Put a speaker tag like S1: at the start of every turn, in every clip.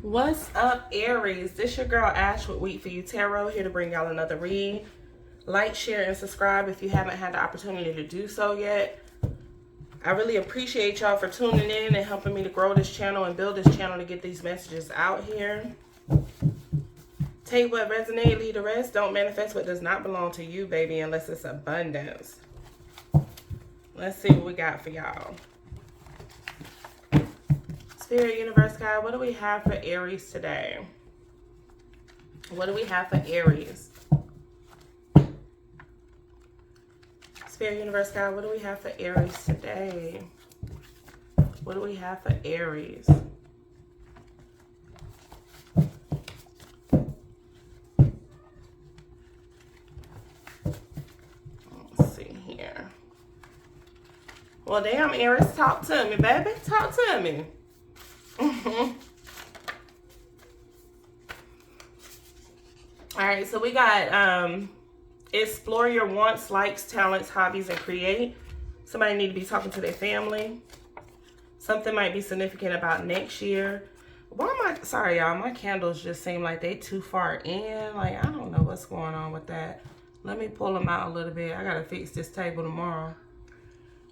S1: What's up, Aries? This your girl Ash with Week for You Tarot, here to bring y'all another read. Like, share, and subscribe if you haven't had the opportunity to do so yet. I really appreciate y'all for tuning in and helping me to grow this channel and build this channel to get these messages out here. Take what resonates, leave the rest. Don't manifest what does not belong to you, baby, unless it's abundance. Let's see what we got for y'all. Spirit, universe, God, what do we have for Aries today? What do we have for Aries? Spirit, universe, God, what do we have for Aries today? What do we have for Aries? Let's see here. Well, damn, Aries, talk to me, baby. Talk to me. All right, so we got explore your wants, likes, talents, hobbies, and create. Somebody need to be talking to their family. Something might be significant about next year. Why am I, sorry y'all, my candles just seem like they too far in. Like, I don't know what's going on with that. Let me pull them out a little bit. I gotta fix this table tomorrow.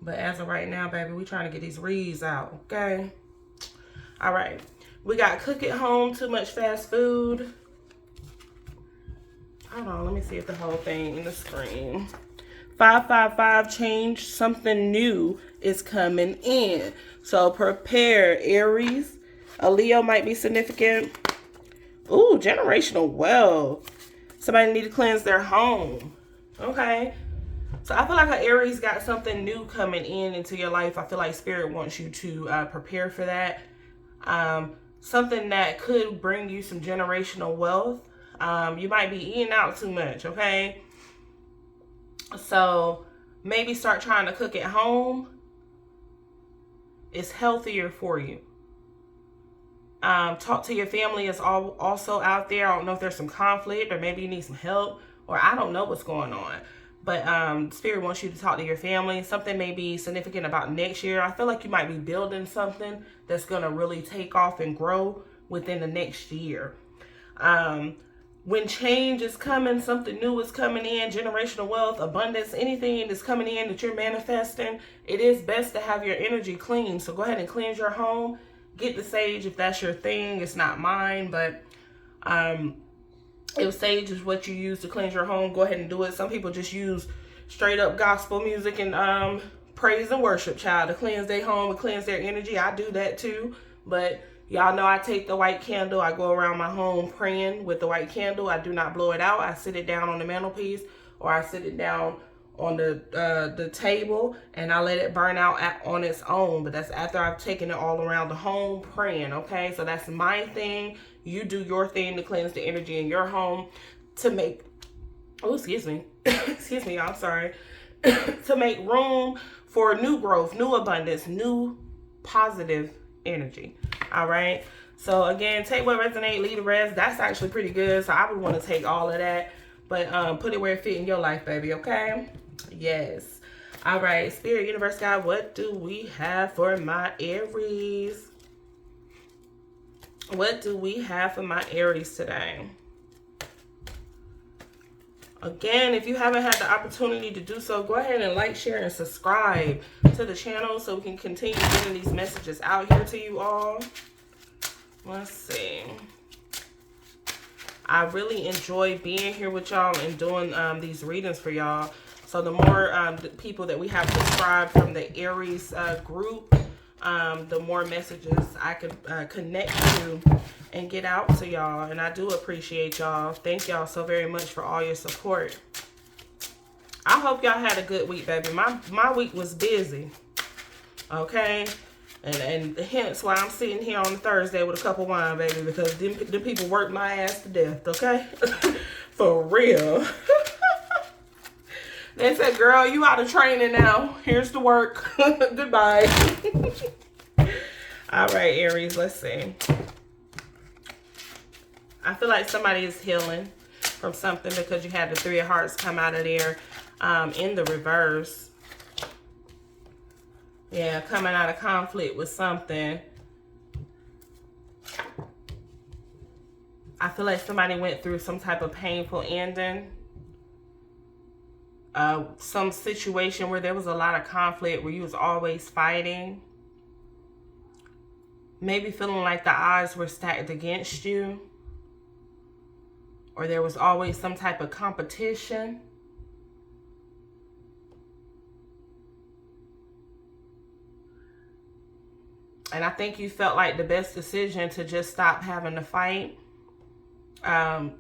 S1: But as of right now, baby, we trying to get these reeds out, okay? All right, we got cook at home, too much fast food. Hold on, let me see if the whole thing in the screen. 555 change, something new is coming in. So prepare, Aries. A Leo might be significant. Ooh, generational wealth. Somebody need to cleanse their home. Okay. So I feel like an Aries got something new coming into your life. I feel like Spirit wants you to prepare for that. Something that could bring you some generational wealth. You might be eating out too much, okay? So maybe start trying to cook at home. It's healthier for you. Talk to your family is also out there. I don't know if there's some conflict or maybe you need some help or I don't know what's going on. But Spirit wants you to talk to your family. Something may be significant about next year. I feel like you might be building something that's going to really take off and grow within the next year. When change is coming, something new is coming in, generational wealth, abundance, anything that's coming in that you're manifesting, it is best to have your energy clean. So go ahead and cleanse your home. Get the sage if that's your thing. It's not mine, but if sage is what you use to cleanse your home, go ahead and do it. Some people just use straight up gospel music and praise and worship, child, to cleanse their home and cleanse their energy. I do that too, but y'all know I take the white candle. I go around my home praying with the white candle. I do not blow it out. I sit it down on the mantelpiece or I sit it down on the table and I let it burn out on its own. But that's after I've taken it all around the home praying, okay? So that's my thing. You do your thing to cleanse the energy in your home to make, oh, excuse me. Excuse me, I'm sorry. To make room for new growth, new abundance, new positive energy. All right. So again, take what resonates, leave the rest. That's actually pretty good. So I would want to take all of that, but put it where it fit in your life, baby. Okay. Yes. All right. Spirit, universe, God, what do we have for my Aries? What do we have for my Aries today? Again, if you haven't had the opportunity to do so, go ahead and like, share, and subscribe to the channel so we can continue getting these messages out here to you all. Let's see. I really enjoy being here with y'all and doing these readings for y'all. So the more people that we have subscribed from the Aries group, the more messages I could connect to and get out to y'all. And I do appreciate y'all. Thank y'all so very much for all your support. I hope y'all had a good week, baby. My week was busy. Okay? And hence why I'm sitting here on a Thursday with a cup of wine, baby, because them people worked my ass to death, okay? For real. They said, girl, you out of training now. Here's the work. Goodbye. All right, Aries, let's see. I feel like somebody is healing from something because you had the Three of Hearts come out of there in the reverse. Yeah, coming out of conflict with something. I feel like somebody went through some type of painful ending. Some situation where there was a lot of conflict, where you was always fighting. Maybe feeling like the odds were stacked against you. Or there was always some type of competition. And I think you felt like the best decision to just stop having to fight. I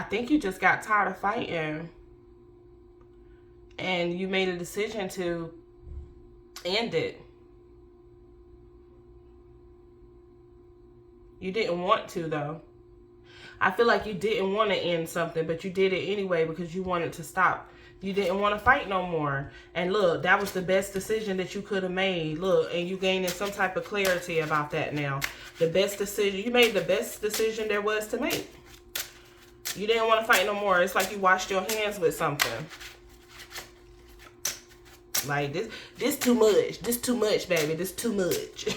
S1: think you just got tired of fighting. And you made a decision to end it. You didn't want to, though. I feel like you didn't want to end something, but you did it anyway because you wanted to stop. You didn't want to fight no more. And look, that was the best decision that you could have made. Look, and you gaining some type of clarity about that now. The best decision, you made the best decision there was to make. You didn't want to fight no more. It's like you washed your hands with something. Like, this too much. This too much, baby. This too much.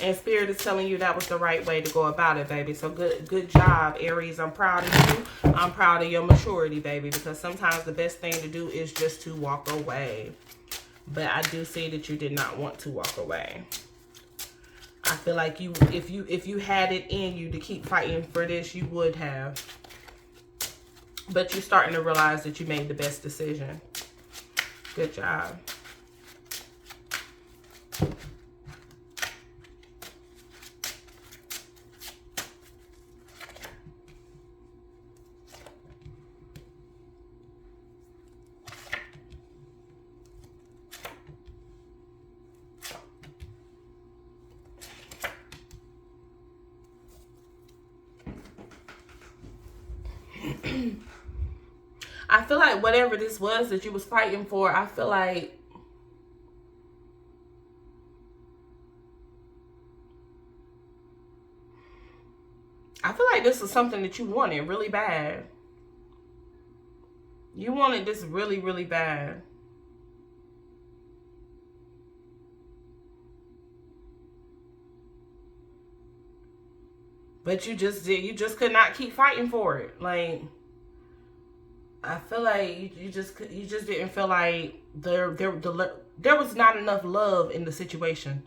S1: And Spirit is telling you that was the right way to go about it, baby. So good job, Aries. I'm proud of you. I'm proud of your maturity, baby. Because sometimes the best thing to do is just to walk away. But I do see that you did not want to walk away. I feel like you, if you had it in you to keep fighting for this, you would have. But you're starting to realize that you made the best decision. Good job. I feel like whatever this was that you was fighting for, I feel like this is something that you wanted really bad. You wanted this really, really bad. But you just could not keep fighting for it. Like, I feel like you just didn't feel like there was not enough love in the situation.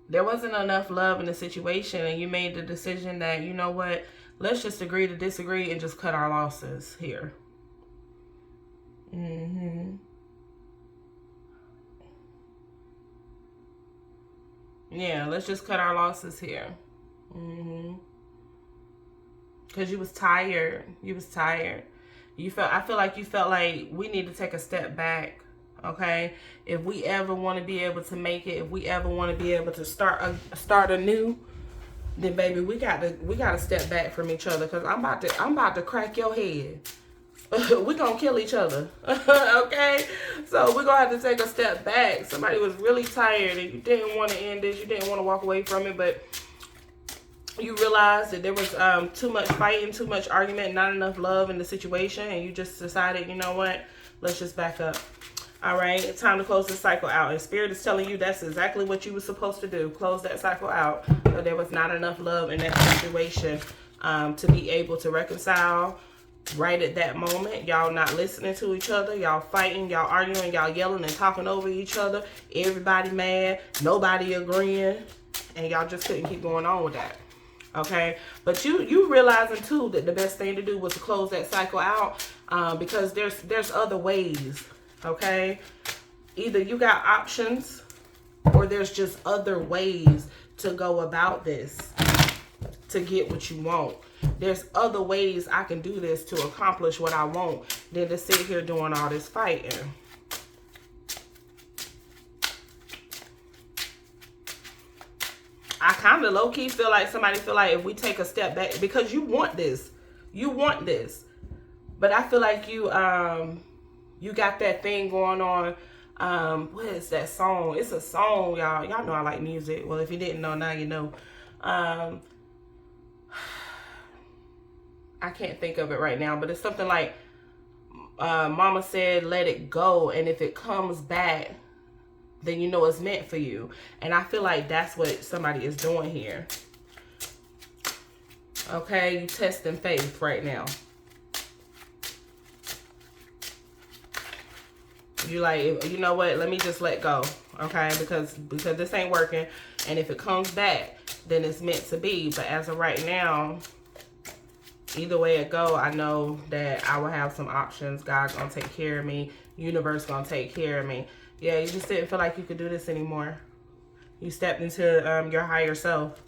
S1: There wasn't enough love in the situation, and you made the decision that, you know what, let's just agree to disagree and just cut our losses here. Yeah, let's just cut our losses here. Because you was tired. You was tired. I feel like you felt like we need to take a step back. Okay, if we ever want to be able to make it, if we ever want to be able to start anew, then baby, we got to step back from each other. Cause I'm about to crack your head. We're gonna kill each other. Okay, so we're gonna have to take a step back. Somebody was really tired and you didn't want to end this. You didn't want to walk away from it, but you realized that there was too much fighting, too much argument, not enough love in the situation, and you just decided, you know what, let's just back up. All right, it's time to close this cycle out. And Spirit is telling you that's exactly what you were supposed to do. Close that cycle out. So there was not enough love in that situation to be able to reconcile right at that moment. Y'all not listening to each other. Y'all fighting, y'all arguing, y'all yelling and talking over each other. Everybody mad, nobody agreeing. And y'all just couldn't keep going on with that. Okay, but you realizing too that the best thing to do was to close that cycle out because there's other ways. Okay, either you got options or there's just other ways to go about this to get what you want. There's other ways I can do this to accomplish what I want than to sit here doing all this fighting. I kind of low-key feel like somebody feel like if we take a step back, because you want this. You want this. But I feel like you got that thing going on. What is that song? It's a song, y'all. Y'all know I like music. Well, if you didn't know, now you know. I can't think of it right now, but it's something like Mama said, let it go. And if it comes back, then you know it's meant for you. And I feel like that's what somebody is doing here. Okay, you testing faith right now. You like, you know what, let me just let go. Okay, because this ain't working. And if it comes back, then it's meant to be. But as of right now, either way it go, I know that I will have some options. God's gonna take care of me. Universe gonna take care of me. Yeah, you just didn't feel like you could do this anymore. You stepped into your higher self.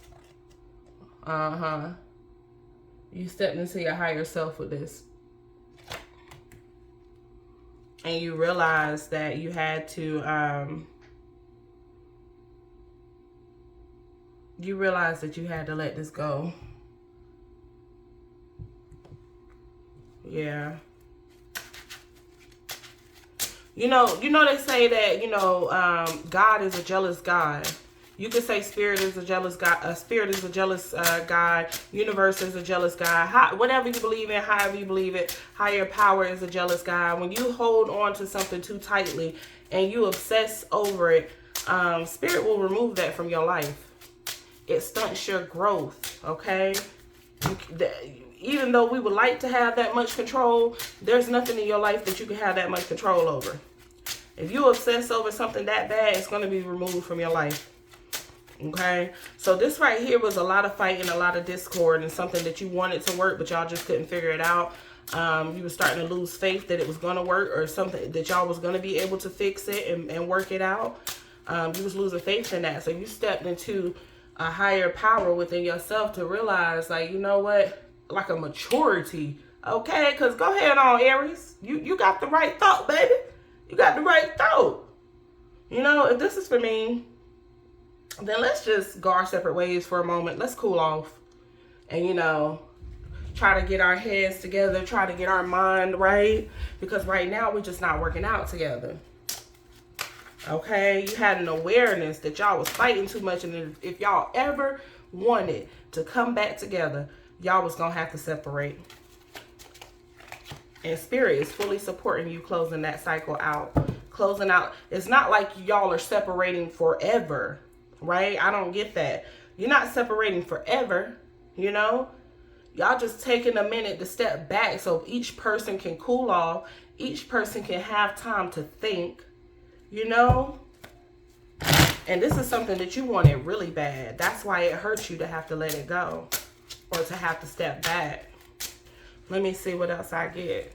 S1: You stepped into your higher self with this. And you realized that you had to, let this go. Yeah. You know they say that, God is a jealous God. You could say spirit is a jealous God. Spirit is a jealous God. Universe is a jealous God. Whatever you believe in, however you believe it, higher power is a jealous God. When you hold on to something too tightly and you obsess over it, spirit will remove that from your life. It stunts your growth, okay? Even though we would like to have that much control, there's nothing in your life that you can have that much control over. If you obsess over something that bad, it's going to be removed from your life. Okay, so this right here was a lot of fighting, a lot of discord, and something that you wanted to work, but y'all just couldn't figure it out. You were starting to lose faith that it was going to work, or something that y'all was going to be able to fix it and work it out. You was losing faith in that. So you stepped into a higher power within yourself to realize, like, you know what, like a maturity. Okay, because go ahead on, Aries. You got the right thought, baby. You got the right thought. You know, if this is for me, then let's just go our separate ways for a moment. Let's cool off and, try to get our heads together, try to get our mind right, because right now we're just not working out together. Okay, you had an awareness that y'all was fighting too much, and if y'all ever wanted to come back together, y'all was gonna have to separate. And spirit is fully supporting you closing that cycle out. Closing out. It's not like y'all are separating forever. Right? I don't get that. You're not separating forever, Y'all just taking a minute to step back so each person can cool off. Each person can have time to think, And this is something that you wanted really bad. That's why it hurts you to have to let it go or to have to step back. Let me see what else I get.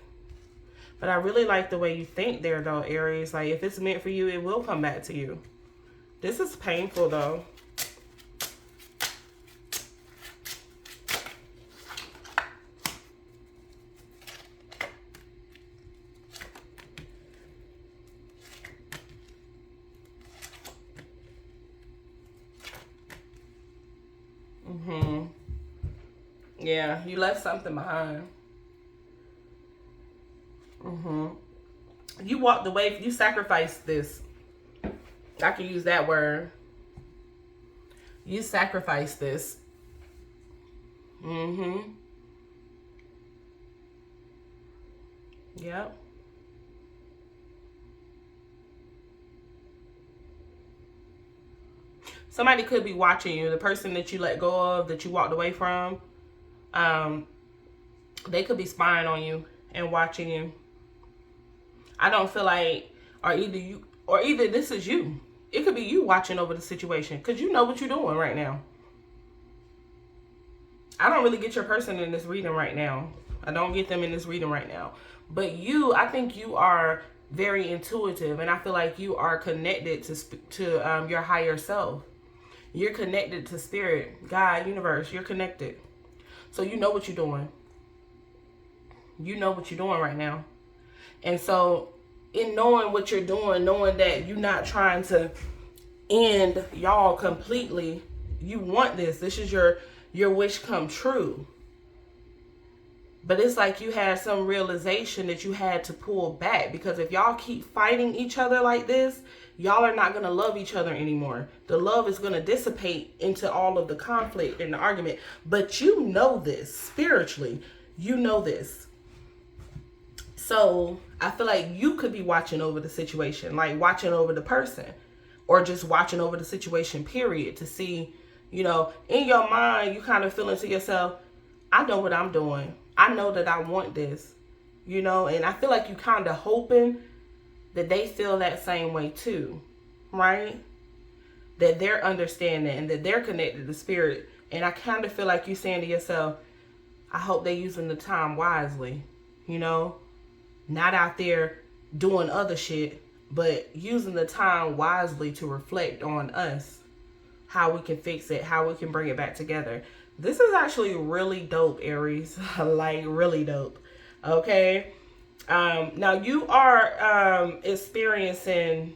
S1: But I really like the way you think there, though, Aries. Like, if it's meant for you, it will come back to you. This is painful, though. Yeah, you left something behind. You walked away. You sacrificed this. I can use that word. You sacrificed this. Yep. Somebody could be watching you. The person that you let go of, that you walked away from, they could be spying on you and watching you. I don't feel like, or either this is you. It could be you watching over the situation, because you know what you're doing right now. I don't really get your person in this reading right now. I don't get them in this reading right now. But you, I think you are very intuitive, and I feel like you are connected to your higher self. You're connected to spirit, God, universe. You're connected. So you know what you're doing. You know what you're doing right now. And so in knowing what you're doing, knowing that you're not trying to end y'all completely, you want this. This is your wish come true. But it's like you had some realization that you had to pull back, because if y'all keep fighting each other like this, y'all are not going to love each other anymore. The love is going to dissipate into all of the conflict and the argument. But you know this spiritually. You know this. So I feel like you could be watching over the situation, like watching over the person, or just watching over the situation, period, to see, in your mind, you kind of feeling to yourself, I know what I'm doing. I know that I want this, and I feel like you kind of hoping that they feel that same way too, right? That they're understanding and that they're connected to spirit. And I kind of feel like you're saying to yourself, I hope they're using the time wisely, not out there doing other shit, but using the time wisely to reflect on us, how we can fix it, how we can bring it back together. This is actually really dope, Aries. Like, really dope. Okay. Now you are experiencing,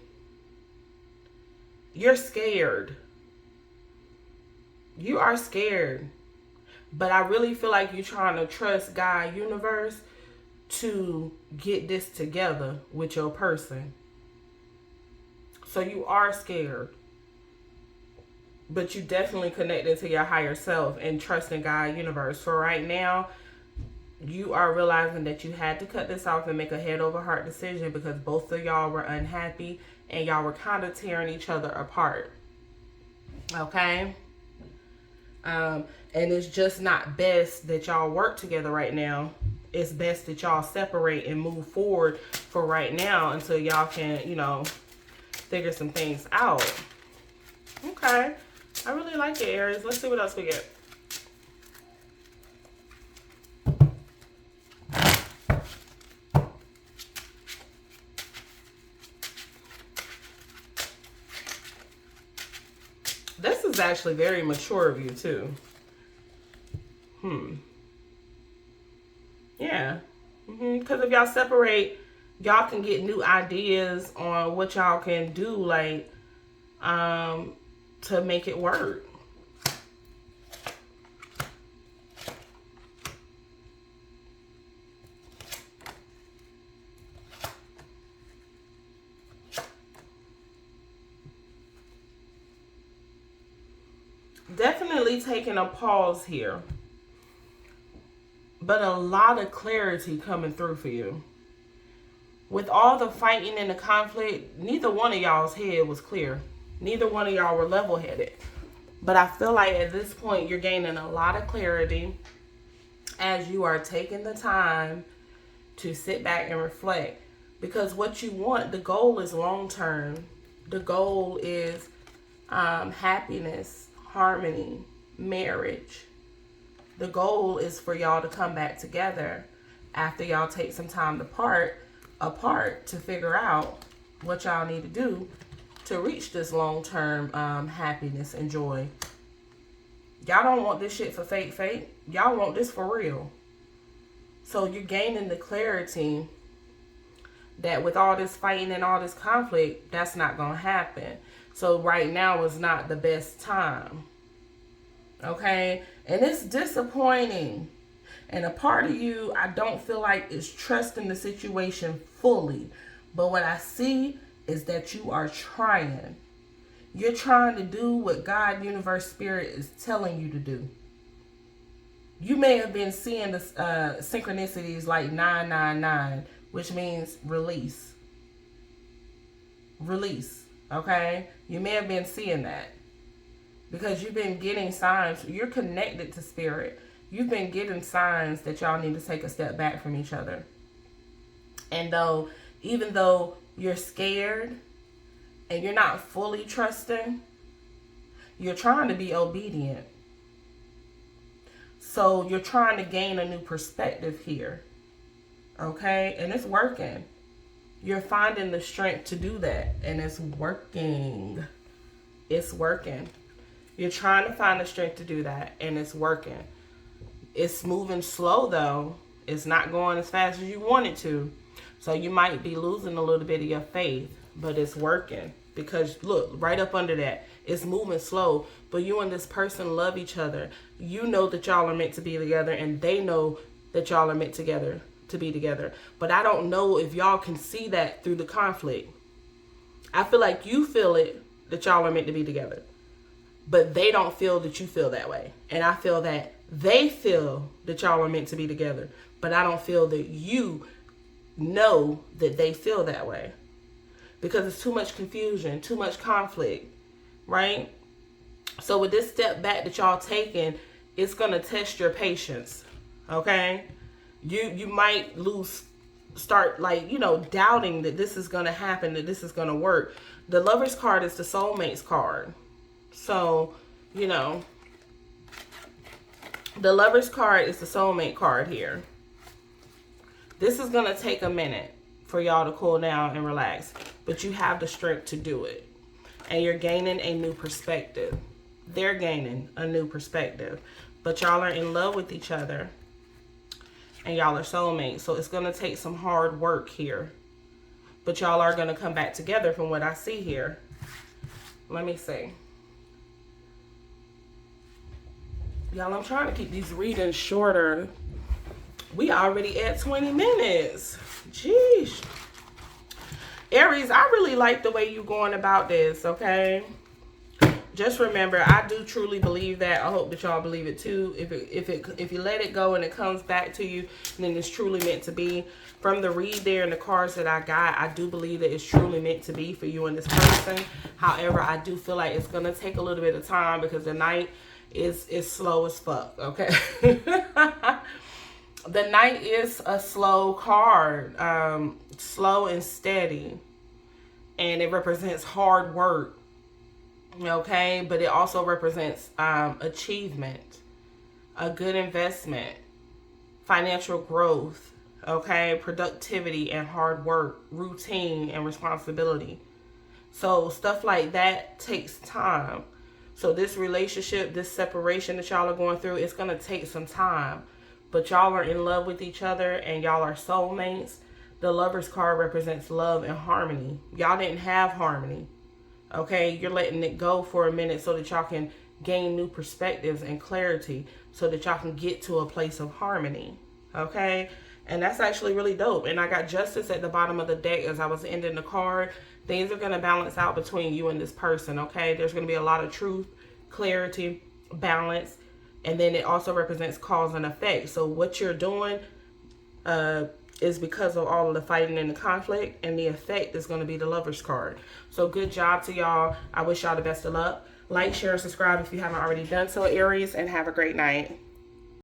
S1: you're scared. You are scared. But I really feel like you're trying to trust God, universe, to get this together with your person. So you are scared. But you definitely connected to your higher self and trusting God, universe. For right now, you are realizing that you had to cut this off and make a head over heart decision because both of y'all were unhappy and y'all were kind of tearing each other apart. Okay? And it's just not best that y'all work together right now. It's best that y'all separate and move forward for right now until y'all can, figure some things out. Okay. I really like it, Aries. Let's see what else we get. This is actually very mature of you, too. Yeah. Because if y'all separate, y'all can get new ideas on what y'all can do, like, to make it work. Definitely taking a pause here. But a lot of clarity coming through for you. With all the fighting and the conflict, neither one of y'all's head was clear. Neither one of y'all were level-headed. But I feel like at this point, you're gaining a lot of clarity as you are taking the time to sit back and reflect. Because what you want, the goal is long-term. The goal is happiness, harmony, marriage. The goal is for y'all to come back together after y'all take some time apart to figure out what y'all need to do to reach this long-term happiness and joy. Y'all don't want this shit for fake. Y'all want this for real. So you're gaining the clarity that with all this fighting and all this conflict, that's not going to happen. So right now is not the best time. Okay? And it's disappointing. And a part of you, I don't feel like is trusting the situation fully. But what I see is that you are trying. You're trying to do what God, universe, spirit is telling you to do. You may have been seeing the synchronicities like 999, which means release. Release. Okay? You may have been seeing that. Because you've been getting signs. You're connected to spirit. You've been getting signs that y'all need to take a step back from each other. And even though you're scared and you're not fully trusting, you're trying to be obedient. So you're trying to gain a new perspective here. Okay? And it's working. You're finding the strength to do that. And it's working. It's working. You're trying to find the strength to do that, and it's working. It's moving slow, though. It's not going as fast as you want it to. So you might be losing a little bit of your faith, but it's working. Because, look, right up under that, it's moving slow, but you and this person love each other. You know that y'all are meant to be together, and they know that y'all are meant together to be together. But I don't know if y'all can see that through the conflict. I feel like you feel it, that y'all are meant to be together. But they don't feel that you feel that way. And I feel that they feel that y'all are meant to be together. But I don't feel that you know that they feel that way. Because it's too much confusion, too much conflict, right? So with this step back that y'all taking, it's going to test your patience. Okay? You might start like, doubting that this is going to happen, that this is going to work. The Lover's card is the soulmates card. So, the Lover's card is the soulmate card here. This is going to take a minute for y'all to cool down and relax, but you have the strength to do it. And you're gaining a new perspective. They're gaining a new perspective, but y'all are in love with each other. And y'all are soulmates. So it's going to take some hard work here. But y'all are going to come back together from what I see here. Let me see. Y'all, I'm trying to keep these readings shorter. We already at 20 minutes. Jeez. Aries, I really like the way you're going about this, okay? Just remember, I do truly believe that. I hope that y'all believe it too. If you let it go and it comes back to you, then it's truly meant to be. From the read there and the cards that I got, I do believe that it's truly meant to be for you and this person. However, I do feel like it's gonna take a little bit of time because the Knight is slow as fuck. Okay. The Knight is a slow card, slow and steady, and it represents hard work. Okay, but it also represents achievement, a good investment, financial growth, okay, productivity and hard work, routine and responsibility. So stuff like that takes time. So this relationship, this separation that y'all are going through, it's going to take some time. But y'all are in love with each other and y'all are soulmates. The Lover's card represents love and harmony. Y'all didn't have harmony. Okay, you're letting it go for a minute so that y'all can gain new perspectives and clarity so that y'all can get to a place of harmony. Okay, and that's actually really dope. And I got Justice at the bottom of the deck as I was ending the card. Things are going to balance out between you and this person. Okay, there's going to be a lot of truth, clarity, balance, and then it also represents cause and effect. So what you're doing is because of all of the fighting and the conflict, and the effect is going to be the Lover's card. So good job to y'all. I wish y'all the best of luck. Like, share, and subscribe if you haven't already done so, Aries, and have a great night.